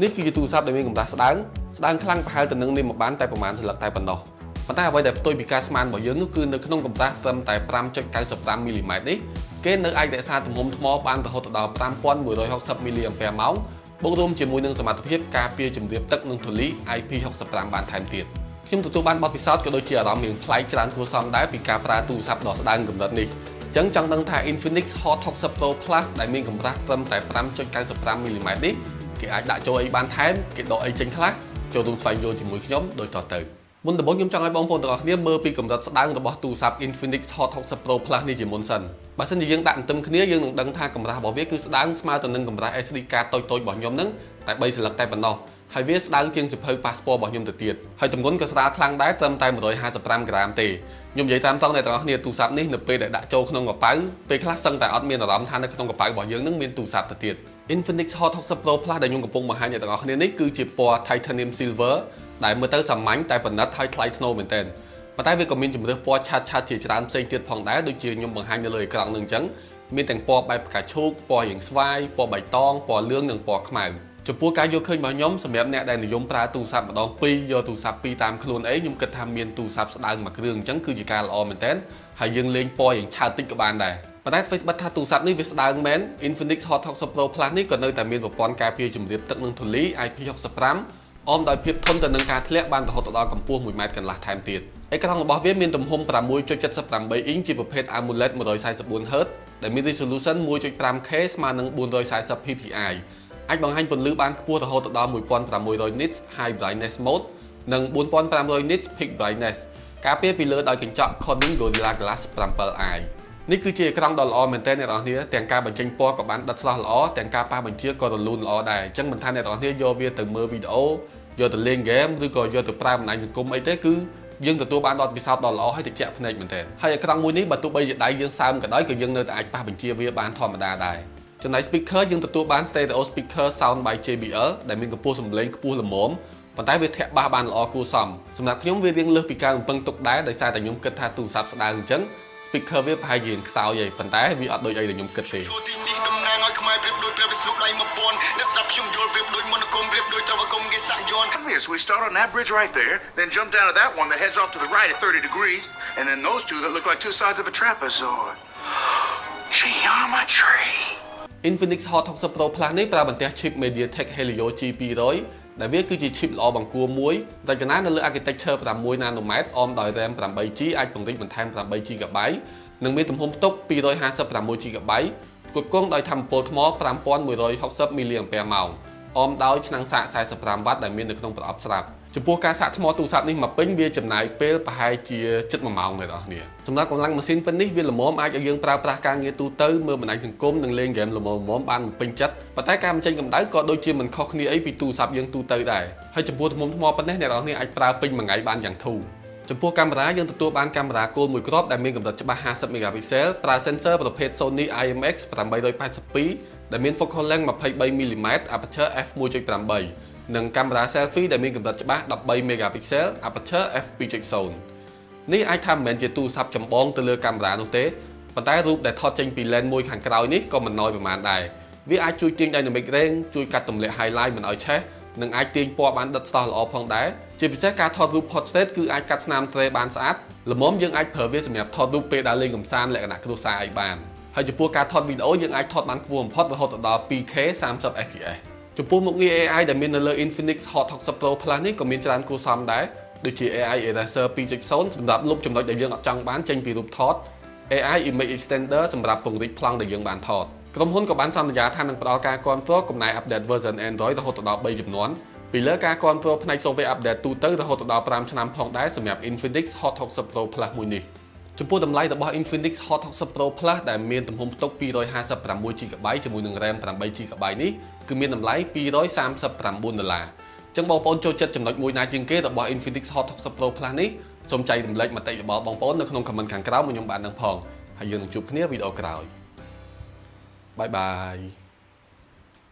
នេះគឺជាទូរស័ព្ទដែលមានកម្រាស់ស្ដើងខ្លាំងប្រហែលទៅនឹងនេះមកបានតែប្រមាណសន្លឹកតែប៉ុណ្ណោះប៉ុន្តែអ្វីដែលផ្ទុយពីការស្មានរបស់យើងនោះគឺនៅក្នុងកម្រាស់ត្រឹមតែ 5.95 មីលីម៉ែត្រនេះគេនៅអាចរក្សាទំហំថ្មបានរហូតដល់ 5160 មីលីអាំពែម៉ោងបូករួមជាមួយនឹងសមត្ថភាពការពារជំរាបទឹកនិងធូលី IP65 បានថែមទៀតខ្ញុំទទួលបានបទពិសោធន៍ក៏ដូចជាអារម្មណ៍មានប្លែកច្រើនគួរសមដែរពីការប្រើទូរស័ព្ទដ៏ស្ដើងកម្រិតនេះអញ្ចឹងចង់ដឹងថា Infinix Hot 60 Pro Plus ដែលមានកម្រាស់ត្រឹមតែ 5.95 មីលីម៉ែត្រនេះគេអាចដាក់ចូលអីបានថែមគេដកអីចេញខ្លះចូលរួមស្វែងយល់ជាមួយខ្ញុំដូចតទៅមុនដំបូងខ្ញុំចង់ឲ្យបងប្អូនទាំងអស់គ្នាមើលពីកម្រិតស្ដើងរបស់ទូរស័ព្ទ Infinix Hot 60 Pro Plus នេះជាមុនសិនបើសិនជាយើងដាក់ទន្ទឹមគ្នាយើងនឹងដឹងថាកម្រាស់របស់វាគឺស្ដើងស្មើទៅនឹងកម្រាស់ SD card តូចៗរបស់ខ្ញុំហ្នឹងតែ3សន្លឹកតែប៉ុណ្ណោះហើយវាស្ដើងជាងសៀវភៅ passport របស់ខ្ញុំទៅទៀតហើយទម្ងន់ក៏ស្រាលខ្លាំងដែរត្រឹមតែ155ក្រាមទេខ្ញុំនិយាយតាមត្រង់អ្នកទាំងអស់គ្នាទូរស័ព្ទនេះនៅពេលដែលដាក់ចូលក្នុងកប៉ៅពេលខ្លះសឹងតែអត់មានអារម្មណ៍ថានៅក្នុងកប៉ៅរបស់យើងនឹងមានទូរស័ព្ទទៅទៀត Infinix Hot 60 Pro Plus ដែលខ្ញុំកំពុងបង្ហាញអ្នកទាំងអស់គ្នានេះគឺជាពណ៌ Titanium Silver ដែលមើលទៅសាមញ្ញតែប្រណិតហើយថ្លៃថ្នូរមែនទែនប៉ុន្តែវាក៏មានជម្រើសពណ៌ឆាតជាច្រើនផ្សេងទៀតផងដែរដូចជាខ្ញុំបង្ហាញនៅលើអេក្រង់នឹងអញ្ចឹងមានទាំងពណ៌បែបផ្កាឈូកពណ៌រាងស្វាយពណ៌បៃតងពណ៌លឿងនិងពណ៌ខ្មៅចំពោះការយកឃើញរបស់ខ្ញុំសម្រាប់អ្នកដែលនិយមប្រើទូរស័ព្ទម្ដងពីរយកទូរស័ព្ទពីរតាមខ្លួនអីខ្ញុំគិតថាមានទូរស័ព្ទស្ដើងមួយគ្រឿងអញ្ចឹងគឺជាការល្អមែនទែនហើយយើងលេងពណ៌រាងឆើតតិចក៏បានដែរប៉ុន្តែអ្វីត្បិតថាទូរស័ព្ទនេះវាស្ដើងមែន Infinix Hot 60 Pro Plus នេះក៏នៅតែមានប្រព័ន្ធការពារជំរាបទឹកនិងធូលី IP65 អមដោយភាពធន់ទៅនឹងការធ្លាក់បានរហូតដល់កម្ពស់1ម៉ែត្រកន្លះថែមទៀតអេក្រង់របស់វាមានទំហំ 6.78 អ៊ីងជាប្រភេទ AMOLED 144Hz ដែលមាន resolution 1.5K ស្មើនឹង440 ppi អាចបង្ហាញពន្លឺបានខ្ពស់រហូតដល់ 1600 nits High Brightness Mode និង 4500 nits Peak Brightness ការពារពីលើដោយកញ្ចក់ Corning Gorilla Glass 7i នេះគឺជាអេក្រង់ដ៏ល្អមែនទែនអ្នកនរគ្នាទាំងការបញ្ចេញពណ៌ក៏បានដិតស្រស់ល្អទាំងការប៉ះបញ្ជាក៏រលូនល្អដែរអញ្ចឹងមិនថាអ្នកនរគ្នាយកវាទៅមើលវីដេអូយកទៅលេងហ្គេមឬក៏យកទៅប្រើបណ្ដាញសង្គមអីទេគឺយើងទទួលបានបទពិសោធន៍ដ៏ល្អហើយត្រជាក់ភ្នែកមែនទែនហើយអេក្រង់មួយនេះបើទោះបីជាដៃយើងសើមក៏ដោយក៏យើងនៅតែអាចប៉ះបញ្ជាវាបានធម្មតាដែរចំណែក speaker យើងទទួលបាន stereo speaker sound by JBL ដែលមានកម្ពស់សំឡេងខ្ពស់ល្មមប៉ុន្តែវាធាក់បាសបានល្អគួរសមសម្រាប់ខ្ញុំវារៀងលើសពីការរំពឹងទុកដែរដោយសារតែខ្ញុំគិតថាទូរស័ព្ទស្ដើងអញ្ចឹង speaker វាប្រហែលជាខ្សោយឯងប៉ុន្តែវាអត់ដូចអីដែលខ្ញុំគិតទេObvious, we start on that bridge right there, then jump down to that one that heads off to the right at 30 degrees, and then those two that look like two sides of a trapezoid. Geometry. Infinix Hot 60 Pro Plus នេះប្រើបន្ទះ chip MediaTek Helio G200 ដែលវាគឺជា chip ល្អបង្គួរមួយរចនានៅលើ architecture 6 nanometer អមដោយ RAM 8GB អាចពង្រីកបន្ថែម 8GB និងមានទំហំផ្ទុក 256GB ផ្គត់ផ្គង់ដោយថាមពលថ្ម 5160 mAh អមដោយឆ្នាំងសាក 45W ដែលមាននៅក្នុងប្រអប់ស្រាប់ចំពោះការសាកថ្មទូរស័ព្ទនេះមកពេញវាចំណាយពេលប្រហែលជាជិត1ម៉ោងទេបងប្អូនសម្រាប់កម្លាំងម៉ាស៊ីនប៉ុណ្នេះវាល្មមអាចឲ្យយើងប្រើប្រាស់ការងារទូទៅមើលបណ្ដាញសង្គមនិងលេងហ្គេមល្មមបានពេញចិត្តប៉ុន្តែការបញ្ចេញកម្ដៅក៏ដូចជាមិនខុសគ្នាអីពីទូរស័ព្ទយើងទូទៅដែរហើយចំពោះទំហំថ្មប៉ុណ្នេះអ្នកនរគ្នាអាចប្រើពេញមួយថ្ងៃបានយ៉ាងធូរចំពោះកាមេរ៉ាយើងទទួលបានកាមេរ៉ាគោលមួយគ្រាប់ដែលមានកម្រិតច្បាស់ 50 megapixel ប្រើ sensor ប្រភេទ Sony IMX 882ដែលមាន focal length 23mm aperture f1.8 និងកាមេរ៉ា selfie ដែលមានកម្រិតច្បាស់ 13 megapixel aperture f2.0 នេះអាចថាមិនមែនជាទូរស័ព្ទចម្បងទៅលើកាមេរ៉ានោះទេប៉ុន្តែរូបដែលថតចេញពី lens មួយខាងក្រោយនេះក៏មិនណយប្រមាណដែរវាអាចជួយទាញ dynamic range ជួយកាត់ទម្លាក់ highlight មិនឲ្យឆេះនិងអាចទាញពណ៌បានដិតស្រស់ល្អផងដែរជាពិសេសការថតរូប portrait គឺអាចកាត់ស្នាមត្រេបានស្អាតល្មមយើងអាចប្រើវាសម្រាប់ថតរូបពេលដើរលេងកម្សាន្តលក្ខណៈគ្រួសារឲ្យបានហើយចំពោះការថតវីដេអូយើងអាចថតបានខ្ពស់បំផុតរហូតដល់ 2K 30 fps ចំពោះមុខងារ AI ដែលមាននៅលើ Infinix Hot 60 Pro Plus នេះក៏មានច្រើនគួរសមដែរដូចជា AI Eraser 2.0 សម្រាប់លុបចំណុចដែលយើងអត់ចង់បានចេញពីរូបថត AI Image Extender សម្រាប់ពង្រីកប្លង់ដែលយើងបានថតក្រុមហ៊ុនក៏បានសន្យាថានឹងផ្ដល់ការគាំទ្រកំណែ update version Android រហូតដល់3ជំនាន់ពីលើការគាំទ្រផ្នែក software update ទូទៅរហូតដល់5ឆ្នាំផងដែរសម្រាប់ Infinix Hot 60 Pro Plus មួយនេះចំពោះតម្លៃរបស់ Infinix Hot 60 Pro Plus ដែលមានទំហំផ្ទុក 256GB ជាមួយនឹង RAM 8GB នេះគឺមានតម្លៃ$239ចឹងបងប្អូនចូលចិត្តចំណុចមួយណាជាងគេរបស់ Infinix Hot 60 Pro Plus នេះសូមចែករំលែកមតិរបស់បងប្អូននៅក្នុង comment ខាងក្រោមមកខ្ញុំបានដឹងផងហើយយើងនឹងជួបគ្នាវីដេអូក្រោយបាយបាយ